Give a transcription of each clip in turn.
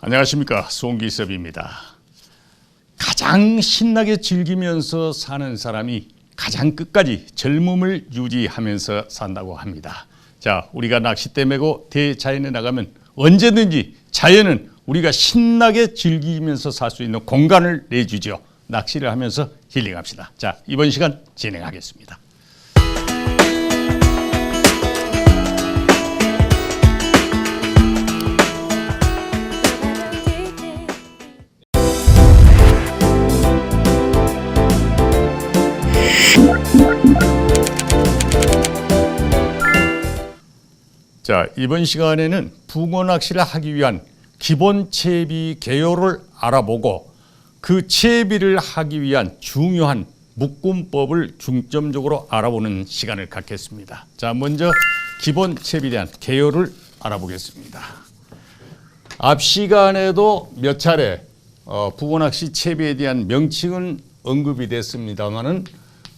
안녕하십니까, 송기섭입니다. 가장 신나게 즐기면서 사는 사람이 가장 끝까지 젊음을 유지하면서 산다고 합니다. 자, 우리가 낚싯대 메고 대자연에 나가면 언제든지 자연은 우리가 신나게 즐기면서 살 수 있는 공간을 내주죠. 낚시를 하면서 힐링합시다. 자, 이번 시간 진행하겠습니다. 자, 이번 시간에는 붕어 낚시를 하기 위한 기본 채비 개요를 알아보고 그 채비를 하기 위한 중요한 묶음법을 중점적으로 알아보는 시간을 갖겠습니다. 자, 먼저 기본 채비에 대한 개요를 알아보겠습니다. 앞 시간에도 몇 차례 붕어 낚시 채비에 대한 명칭은 언급이 됐습니다만은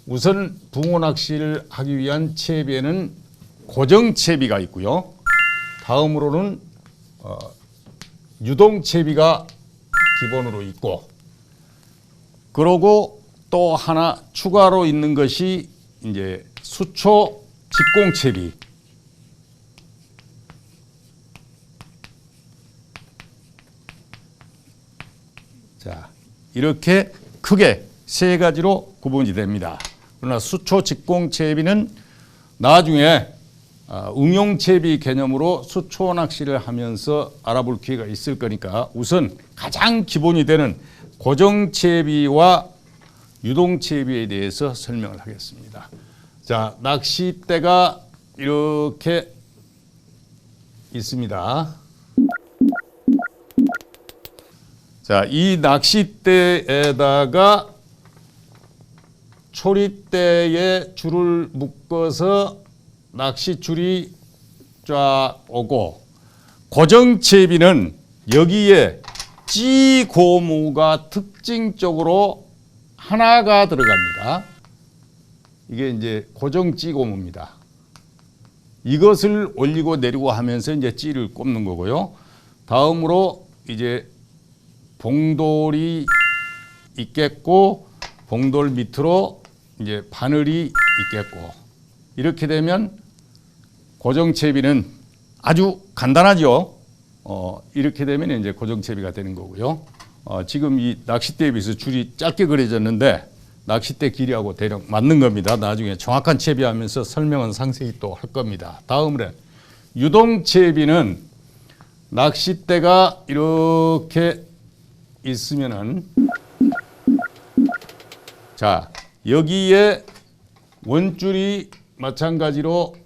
우선 붕어 낚시를 하기 위한 채비에는 고정 채비가 있고요. 다음으로는 유동 채비가 기본으로 있고, 그러고 또 하나 추가로 있는 것이 이제 수초 직공 채비. 자, 이렇게 크게 세 가지로 구분이 됩니다. 그러나 수초 직공 채비는 나중에 응용 채비 개념으로 수초 낚시를 하면서 알아볼 기회가 있을 거니까 우선 가장 기본이 되는 고정 채비와 유동 채비에 대해서 설명을 하겠습니다. 자, 낚싯대가 이렇게 있습니다. 자, 이 낚싯대에다가 초리대에 줄을 묶어서 낚싯줄이 쫙 오고, 고정 채비는 여기에 찌 고무가 특징적으로 하나가 들어갑니다. 이게 이제 고정 찌 고무입니다. 이것을 올리고 내리고 하면서 이제 찌를 꼽는 거고요. 다음으로 이제 봉돌이 있겠고, 봉돌 밑으로 이제 바늘이 있겠고, 이렇게 되면 고정 채비는 아주 간단하죠. 이렇게 되면 이제 고정 채비가 되는 거고요. 지금 이 낚싯대에 비해서 줄이 짧게 그려졌는데 낚싯대 길이하고 대략 맞는 겁니다. 나중에 정확한 채비하면서 설명은 상세히 또 할 겁니다. 다음으로 유동 채비는 낚싯대가 이렇게 있으면은, 자, 여기에 원줄이 마찬가지로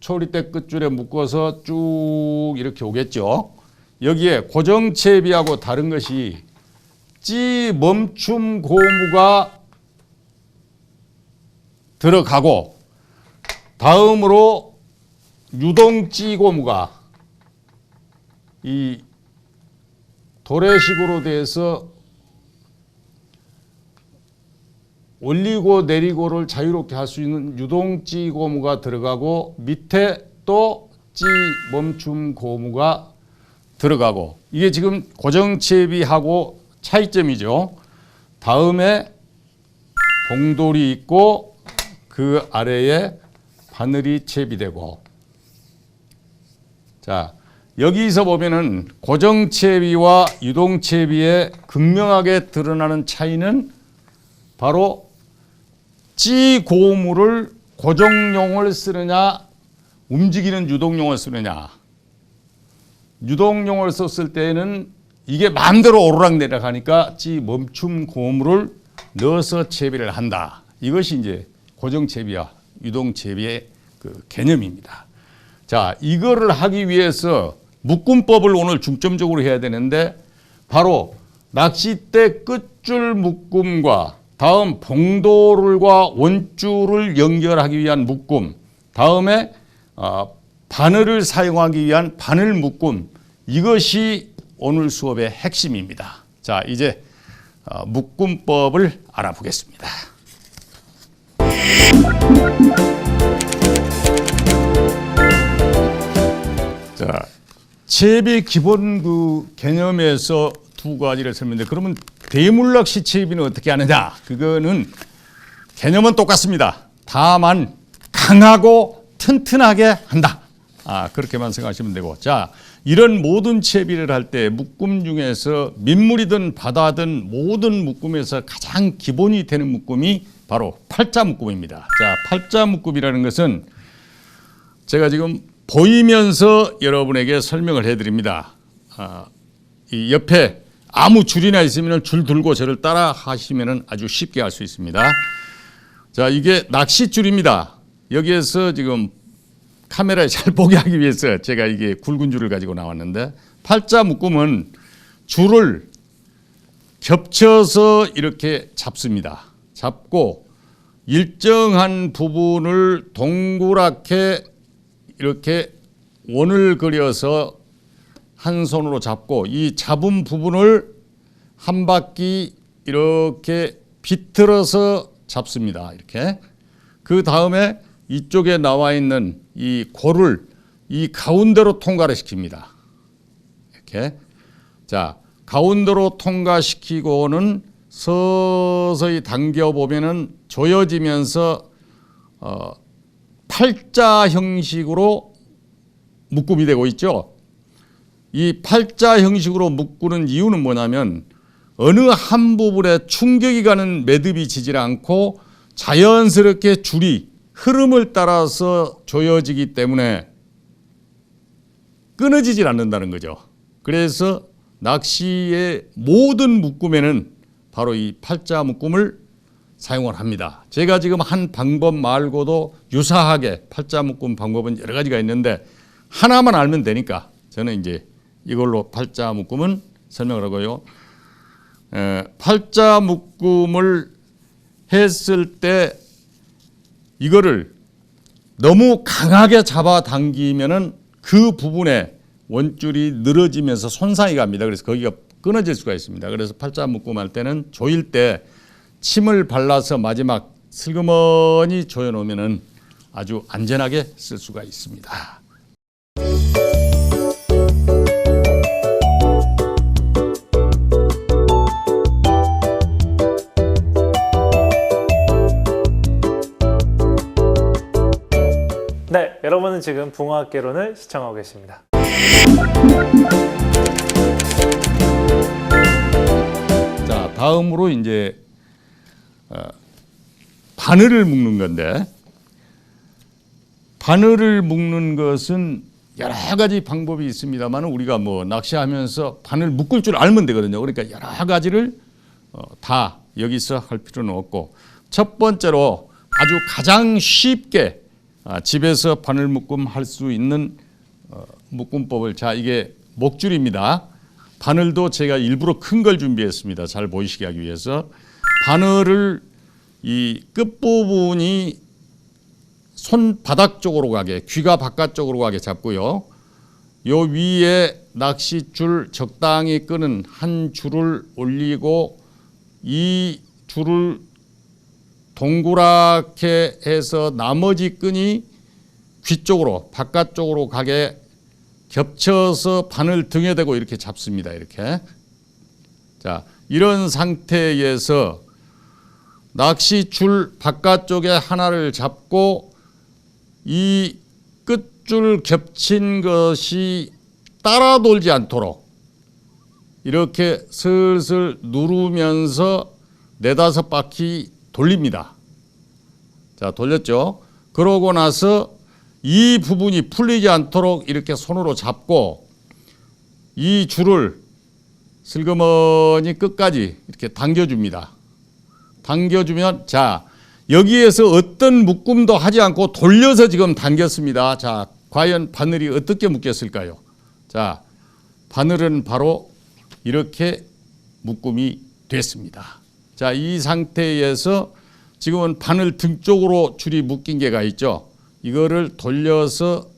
초리대 끝줄에 묶어서 쭉 이렇게 오겠죠. 여기에 고정 채비하고 다른 것이 찌 멈춤 고무가 들어가고, 다음으로 유동 찌 고무가 이 도래식으로 돼서 올리고 내리고를 자유롭게 할 수 있는 유동 찌 고무가 들어가고, 밑에 또 찌 멈춤 고무가 들어가고, 이게 지금 고정 채비하고 차이점이죠. 다음에 봉돌이 있고 그 아래에 바늘이 채비되고, 자, 여기서 보면은 고정 채비와 유동 채비에 극명하게 드러나는 차이는 바로 찌 고무를 고정용을 쓰느냐 움직이는 유동용을 쓰느냐. 유동용을 썼을 때는 이게 마음대로 오르락내리락 하니까 찌 멈춤 고무를 넣어서 채비를 한다. 이것이 이제 고정 채비와 유동 채비의 그 개념입니다. 자, 이거를 하기 위해서 묶음법을 오늘 중점적으로 해야 되는데, 바로 낚싯대 끝줄 묶음과 다음 봉돌과 원줄을 연결하기 위한 묶음, 다음에 바늘을 사용하기 위한 바늘 묶음, 이것이 오늘 수업의 핵심입니다. 자, 이제 묶음법을 알아보겠습니다. 자, 채비 기본 그 개념에서 두 가지를 설명드렸는데 그러면 대물낚시 채비는 어떻게 하느냐? 그거는 개념은 똑같습니다. 다만 강하고 튼튼하게 한다. 그렇게만 생각하시면 되고. 자, 이런 모든 채비를 할 때 묶음 중에서 민물이든 바다든 모든 묶음에서 가장 기본이 되는 묶음이 바로 팔자 묶음입니다. 자, 팔자 묶음이라는 것은 제가 지금 보이면서 여러분에게 설명을 해드립니다. 이 옆에 아무 줄이나 있으면 줄 들고 저를 따라 하시면 아주 쉽게 할 수 있습니다. 자, 이게 낚싯줄입니다. 여기에서 지금 카메라에 잘 보게 하기 위해서 제가 이게 굵은 줄을 가지고 나왔는데 팔자 묶음은 줄을 겹쳐서 이렇게 잡습니다. 잡고 일정한 부분을 동그랗게 이렇게 원을 그려서 한 손으로 잡고 이 잡은 부분을 한 바퀴 이렇게 비틀어서 잡습니다. 이렇게. 그 다음에 이쪽에 나와 있는 이 골을 이 가운데로 통과를 시킵니다. 이렇게. 자, 가운데로 통과시키고는 서서히 당겨보면은 조여지면서 팔자 형식으로 묶음이 되고 있죠. 이 팔자 형식으로 묶는 이유는 뭐냐면 어느 한 부분에 충격이 가는 매듭이 지질 않고 자연스럽게 줄이 흐름을 따라서 조여지기 때문에 끊어지질 않는다는 거죠. 그래서 낚시의 모든 묶음에는 바로 이 팔자 묶음을 사용을 합니다. 제가 지금 한 방법 말고도 유사하게 팔자 묶음 방법은 여러 가지가 있는데 하나만 알면 되니까 저는 이제 이걸로 팔자 묶음은 설명을 하고요. 팔자 묶음을 했을 때 이거를 너무 강하게 잡아당기면은 그 부분에 원줄이 늘어지면서 손상이 갑니다. 그래서 거기가 끊어질 수가 있습니다. 그래서 팔자 묶음 할 때는 조일 때 침을 발라서 마지막 슬그머니 조여 놓으면은 아주 안전하게 쓸 수가 있습니다. 네, 여러분은 지금 붕어학개론을 시청하고 계십니다. 자, 다음으로 이제 바늘을 묶는 건데 바늘을 묶는 것은 여러 가지 방법이 있습니다만 우리가 뭐 낚시하면서 바늘 묶을 줄 알면 되거든요. 그러니까 여러 가지를 다 여기서 할 필요는 없고 첫 번째로 아주 가장 쉽게 집에서 바늘 묶음 할 수 있는 묶음법을 자 이게 목줄입니다. 바늘도 제가 일부러 큰 걸 준비했습니다. 잘 보이시게 하기 위해서 바늘을 이 끝부분이 손바닥 쪽으로 가게 귀가 바깥쪽으로 가게 잡고요. 요 위에 낚싯줄 적당히 끄는 한 줄을 올리고 이 줄을 동그랗게 해서 나머지 끈이 귀 쪽으로 바깥쪽으로 가게 겹쳐서 바늘 등에 대고 이렇게 잡습니다. 이렇게. 자, 이런 상태에서 낚싯줄 바깥쪽에 하나를 잡고 이 끝줄 겹친 것이 따라 돌지 않도록 이렇게 슬슬 누르면서 네다섯 바퀴 돌립니다. 자, 돌렸죠? 그러고 나서 이 부분이 풀리지 않도록 이렇게 손으로 잡고 이 줄을 슬그머니 끝까지 이렇게 당겨줍니다. 당겨주면 자, 여기에서 어떤 묶음도 하지 않고 돌려서 지금 당겼습니다. 자, 과연 바늘이 어떻게 묶였을까요? 자, 바늘은 바로 이렇게 묶음이 됐습니다. 자, 이 상태에서 지금은 바늘 등 쪽으로 줄이 묶인 게가 있죠. 이거를 돌려서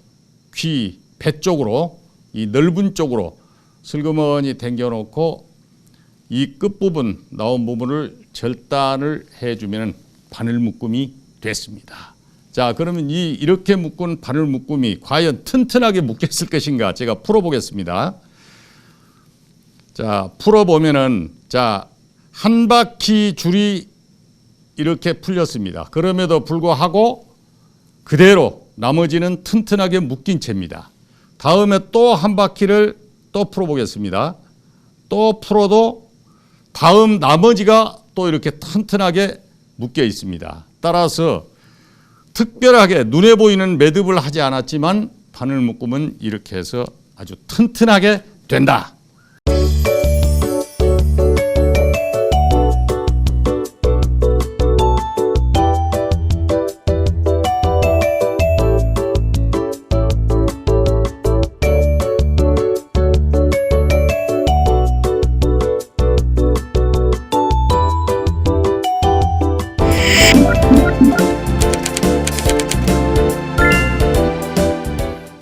귀, 배 쪽으로 이 넓은 쪽으로 슬그머니 당겨놓고 이 끝부분 나온 부분을 절단을 해주면 바늘 묶음이 됐습니다. 자, 그러면 이렇게 묶은 바늘 묶음이 과연 튼튼하게 묶였을 것인가? 제가 풀어보겠습니다. 자, 풀어보면은, 자, 한 바퀴 줄이 이렇게 풀렸습니다. 그럼에도 불구하고 그대로 나머지는 튼튼하게 묶인 채입니다. 다음에 또 한 바퀴를 또 풀어보겠습니다. 또 풀어도 다음 나머지가 또 이렇게 튼튼하게 묶여 있습니다. 따라서 특별하게 눈에 보이는 매듭을 하지 않았지만 바늘 묶음은 이렇게 해서 아주 튼튼하게 된다.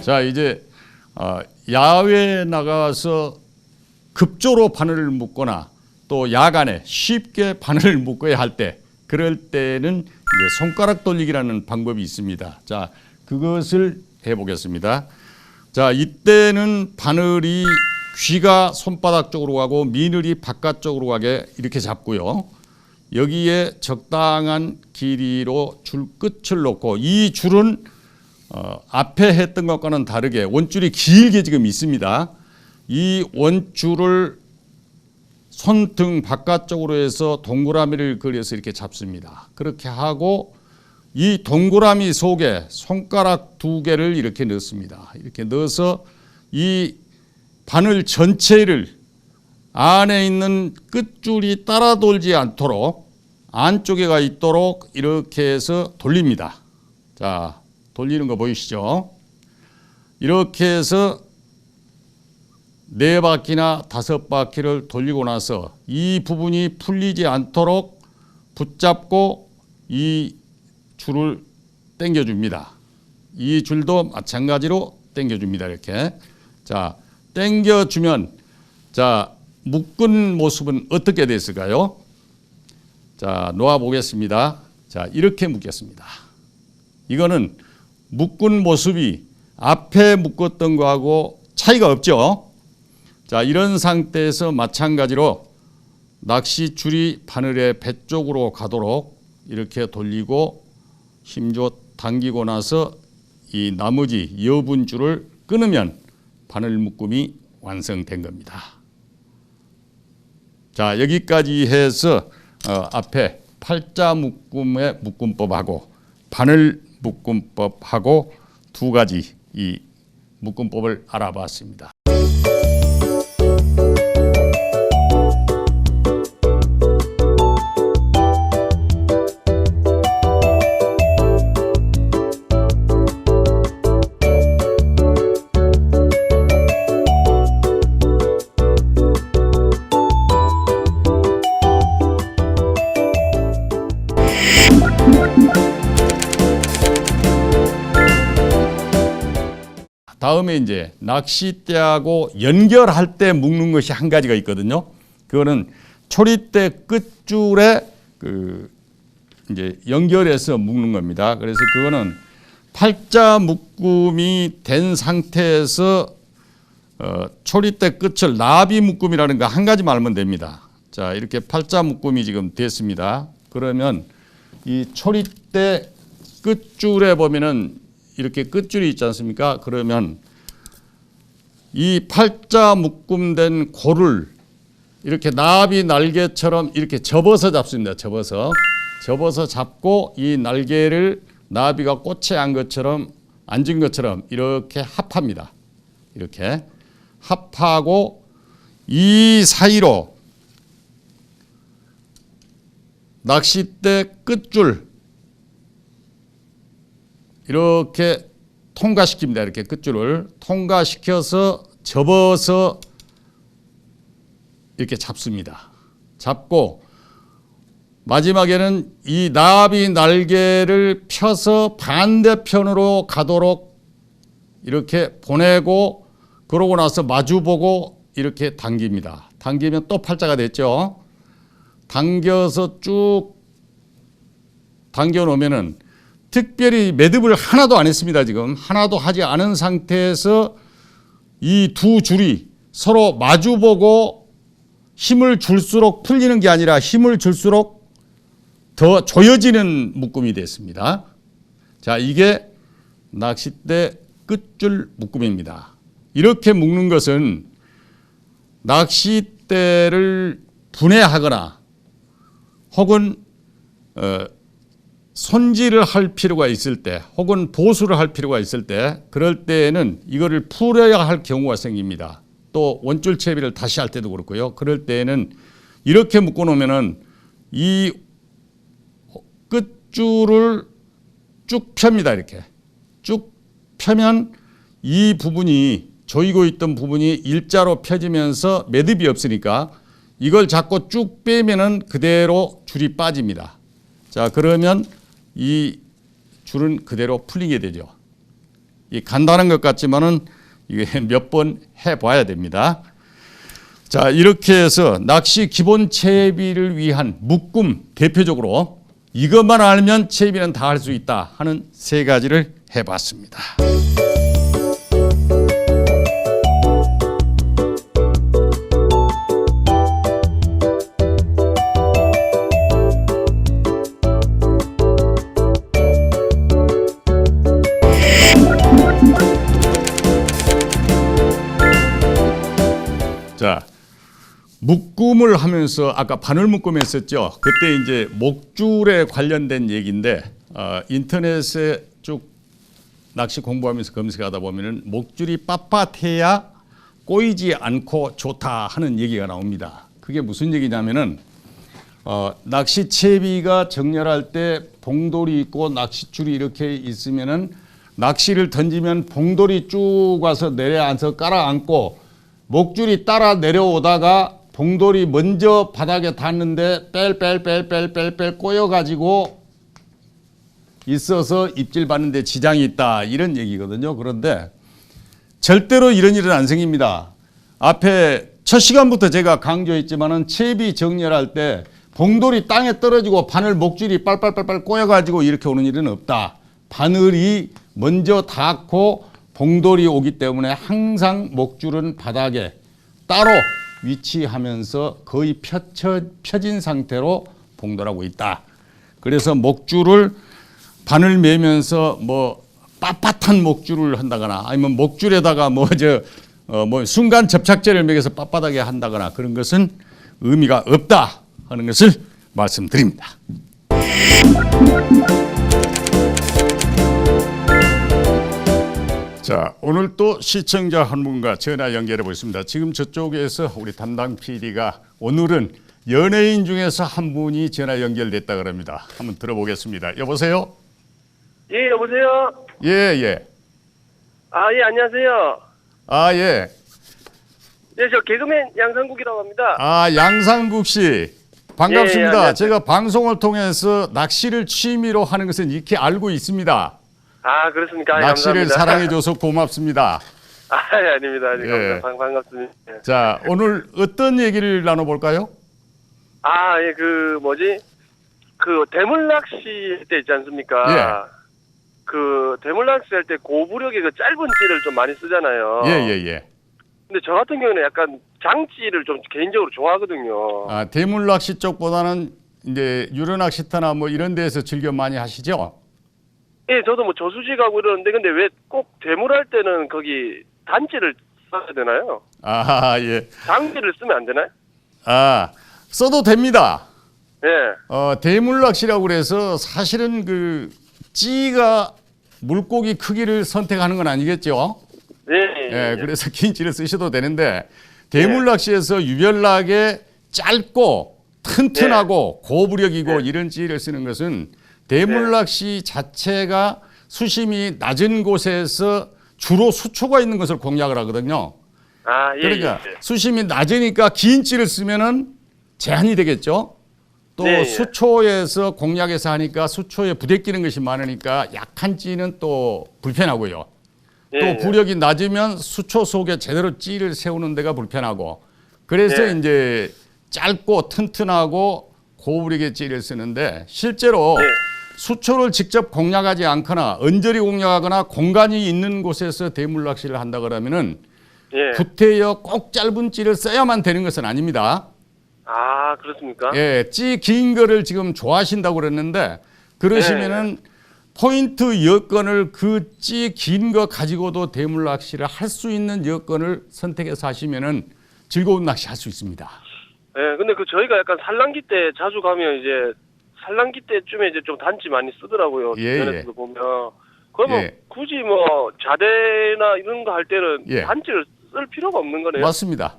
자, 이제 야외에 나가서 급조로 바늘을 묶거나 또 야간에 쉽게 바늘을 묶어야 할 때, 그럴 때는 이제 손가락 돌리기라는 방법이 있습니다. 자, 그것을 해보겠습니다. 자, 이때는 바늘이 귀가 손바닥 쪽으로 가고 미늘이 바깥쪽으로 가게 이렇게 잡고요. 여기에 적당한 길이로 줄 끝을 놓고, 이 줄은 앞에 했던 것과는 다르게 원줄이 길게 지금 있습니다. 이 원줄을 손등 바깥쪽으로 해서 동그라미를 그려서 이렇게 잡습니다. 그렇게 하고 이 동그라미 속에 손가락 2개를 이렇게 넣습니다. 이렇게 넣어서 이 바늘 전체를 안에 있는 끝줄이 따라 돌지 않도록 안쪽에 가 있도록 이렇게 해서 돌립니다. 자, 돌리는 거 보이시죠? 이렇게 해서 4바퀴나 5바퀴를 돌리고 나서 이 부분이 풀리지 않도록 붙잡고 이 줄을 당겨줍니다. 이 줄도 마찬가지로 당겨줍니다. 이렇게. 자, 당겨주면, 자, 묶은 모습은 어떻게 됐을까요? 자, 놓아 보겠습니다. 자, 이렇게 묶였습니다. 이거는 묶은 모습이 앞에 묶었던 거하고 차이가 없죠. 자, 이런 상태에서 마찬가지로 낚시줄이 바늘의 배 쪽으로 가도록 이렇게 돌리고 힘줘 당기고 나서 이 나머지 여분 줄을 끊으면 바늘 묶음이 완성된 겁니다. 자, 여기까지 해서 앞에 팔자 묶음의 묶음법하고 바늘 묶음법하고 2가지 이 묶음법을 알아봤습니다. 다음에 이제 낚싯대하고 연결할 때 묶는 것이 한 가지가 있거든요. 그거는 초리대 끝줄에 이제 연결해서 묶는 겁니다. 그래서 그거는 팔자 묶음이 된 상태에서 초리대 끝을 나비 묶음이라는 거 한 가지만 알면 됩니다. 자, 이렇게 팔자 묶음이 지금 됐습니다. 그러면 이 초리대 끝줄에 보면은 이렇게 끝줄이 있지 않습니까? 그러면 이 팔자 묶음된 고를 이렇게 나비 날개처럼 이렇게 접어서 잡습니다. 접어서 잡고 이 날개를 나비가 꽃에 앉은 것처럼 이렇게 합합니다. 이렇게 합하고 이 사이로 낚싯대 끝줄 이렇게 통과시킵니다. 이렇게 끝줄을 통과시켜서 접어서 이렇게 잡습니다. 잡고 마지막에는 이 나비 날개를 펴서 반대편으로 가도록 이렇게 보내고 그러고 나서 마주보고 이렇게 당깁니다. 당기면 또 팔자가 됐죠. 당겨서 쭉 당겨 놓으면은 특별히 매듭을 하나도 안 했습니다. 지금 하나도 하지 않은 상태에서 이 두 줄이 서로 마주보고 힘을 줄수록 풀리는 게 아니라 힘을 줄수록 더 조여지는 묶음이 됐습니다. 자, 이게 낚싯대 끝줄 묶음입니다. 이렇게 묶는 것은 낚싯대를 분해하거나 혹은 손질을 할 필요가 있을 때 혹은 보수를 할 필요가 있을 때 그럴 때에는 이거를 풀어야 할 경우가 생깁니다. 또 원줄 채비를 다시 할 때도 그렇고요. 그럴 때에는 이렇게 묶어 놓으면은 이 끝줄을 쭉 펴니다. 이렇게 쭉 펴면 이 부분이 조이고 있던 부분이 일자로 펴지면서 매듭이 없으니까 이걸 잡고 쭉 빼면은 그대로 줄이 빠집니다. 자, 그러면 이 줄은 그대로 풀리게 되죠. 이 간단한 것 같지만은 이게 몇 번 해봐야 됩니다. 자, 이렇게 해서 낚시 기본 채비를 위한 묶음 대표적으로 이것만 알면 채비는 다 할 수 있다 하는 세 가지를 해봤습니다. 자, 묶음을 하면서 아까 바늘 묶음 했었죠. 그때 이제 목줄에 관련된 얘기인데 인터넷에 쭉 낚시 공부하면서 검색하다 보면은 목줄이 빳빳해야 꼬이지 않고 좋다 하는 얘기가 나옵니다. 그게 무슨 얘기냐면은 낚시 채비가 정렬할 때 봉돌이 있고 낚싯줄이 이렇게 있으면은 낚시를 던지면 봉돌이 쭉 와서 내려앉아서 깔아앉고 목줄이 따라 내려오다가 봉돌이 먼저 바닥에 닿는데 뺄 꼬여가지고 있어서 입질 받는데 지장이 있다 이런 얘기거든요. 그런데 절대로 이런 일은 안 생깁니다. 앞에 첫 시간부터 제가 강조했지만은 채비 정렬할 때 봉돌이 땅에 떨어지고 바늘 목줄이 빨빨 꼬여가지고 이렇게 오는 일은 없다. 바늘이 먼저 닿고 봉돌이 오기 때문에 항상 목줄은 바닥에 따로 위치하면서 거의 펴진 상태로 봉돌하고 있다. 그래서 목줄을 바늘 매면서 뭐 빳빳한 목줄을 한다거나 아니면 목줄에다가 뭐 순간 접착제를 매겨서 빳빳하게 한다거나 그런 것은 의미가 없다 하는 것을 말씀드립니다. 자, 오늘 또 시청자 한 분과 전화 연결해 보겠습니다. 지금 저쪽에서 우리 담당 PD가 오늘은 연예인 중에서 한 분이 전화 연결됐다 그럽니다. 한번 들어보겠습니다. 여보세요? 예, 여보세요? 예. 아, 예, 안녕하세요. 아, 예. 네, 저 개그맨 양상국이라고 합니다. 아, 양상국 씨. 반갑습니다. 예, 안녕하세요. 제가 방송을 통해서 낚시를 취미로 하는 것은 익히 알고 있습니다. 아, 그렇습니까? 아, 낚시를 감사합니다. 사랑해줘서 고맙습니다. 아, 예, 아닙니다. 예. 반갑습니다. 예. 자, 오늘 어떤 얘기를 나눠볼까요? 아, 예, 그 대물 낚시 때 있지 않습니까? 예. 그 대물 낚시 할 때 고부력의 그 짧은 찌를 좀 많이 쓰잖아요. 예. 근데 저 같은 경우는 약간 장찌를 좀 개인적으로 좋아하거든요. 아, 대물 낚시 쪽보다는 이제 유료 낚시터나 뭐 이런 데서 즐겨 많이 하시죠? 예, 저도 뭐 저수지 가고 이러는데 근데 왜 꼭 대물 할 때는 거기 단찌를 써야 되나요? 아, 예. 장찌를 쓰면 안 되나요? 아, 써도 됩니다. 예. 대물 낚시라고 그래서 사실은 그 찌가 물고기 크기를 선택하는 건 아니겠죠? 예. 그래서 긴 찌를 쓰셔도 되는데 대물 낚시에서 유별나게 짧고 튼튼하고 고부력이고 이런 찌를 쓰는 것은 대물 낚시 자체가 수심이 낮은 곳에서 주로 수초가 있는 것을 공략을 하거든요. 아, 예. 그러니까 예. 수심이 낮으니까 긴 찌를 쓰면은 제한이 되겠죠. 또 네, 예. 수초에서 공략해서 하니까 수초에 부대끼는 것이 많으니까 약한 찌는 또 불편하고요. 예, 또 부력이 낮으면 수초 속에 제대로 찌를 세우는 데가 불편하고 그래서 예. 이제 짧고 튼튼하고 고부력의 찌를 쓰는데 실제로 예. 수초를 직접 공략하지 않거나 언저리 공략하거나 공간이 있는 곳에서 대물 낚시를 한다 그러면은 예. 구태여 꼭 짧은 찌를 써야만 되는 것은 아닙니다. 아, 그렇습니까? 예, 찌 긴 거를 지금 좋아하신다고 그랬는데 그러시면은 포인트 여건을 그 찌 긴 거 가지고도 대물 낚시를 할 수 있는 여건을 선택해서 하시면은 즐거운 낚시 할 수 있습니다. 예, 근데 그 저희가 약간 산란기 때 자주 가면 이제 산란기 때쯤에 이제 좀 단지 많이 쓰더라고요. 예, 주변에서도 보면. 그러면 예. 굳이 뭐 자대나 이런 거 할 때는 예. 단지를 쓸 필요가 없는 거네요. 맞습니다.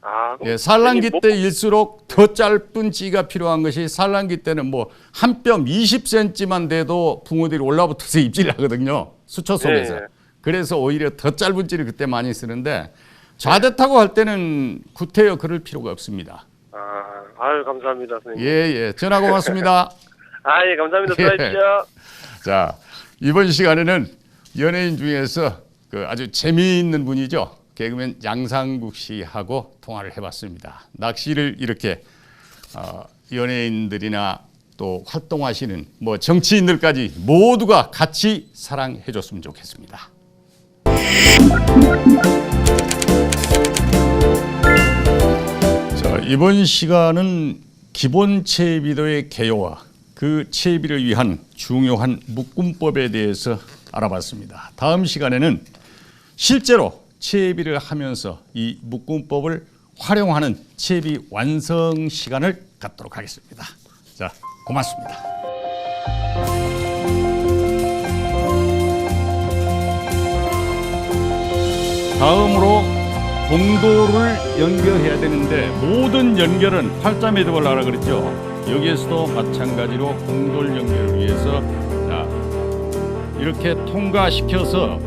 아, 그럼 예, 산란기 뭐- 때일수록 더 짧은 찌가 필요한 것이 산란기 때는 뭐 한 뼘 20cm만 돼도 붕어들이 올라붙어서 입질을 하거든요. 수초 속에서. 예. 그래서 오히려 더 짧은 찌를 그때 많이 쓰는데 좌대 타고 할 때는 구태여 그럴 필요가 없습니다. 아, 아유 감사합니다, 선생님. 예, 예. 전화 고맙습니다. 아, 예, 감사합니다. 예. 수고하십시오. 자, 이번 시간에는 연예인 중에서 그 아주 재미있는 분이죠. 개그맨 양상국 씨하고 통화를 해봤습니다. 낚시를 이렇게 연예인들이나 또 활동하시는 뭐 정치인들까지 모두가 같이 사랑해줬으면 좋겠습니다. 자, 이번 시간은 기본 체비도의 개요와 그 체비를 위한 중요한 묶음법에 대해서 알아봤습니다. 다음 시간에는 실제로 체비를 하면서 이 묶음법을 활용하는 체비 완성 시간을 갖도록 하겠습니다. 자, 고맙습니다. 다음으로 봉도를 연결해야 되는데 모든 연결은 팔자 매듭을 하라 그랬죠. 여기에서도 마찬가지로 봉돌 연결을 위해서 자, 이렇게 통과시켜서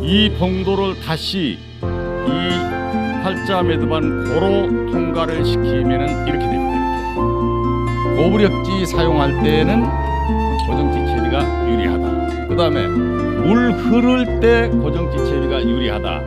이 봉도를 다시 이 팔자 매듭한 고로 통과를 시키면은 이렇게 됩니다. 이렇게. 고부력지 사용할 때는 고정지 채비가 유리하다. 그 다음에 물 흐를 때 고정지 채비가 유리하다.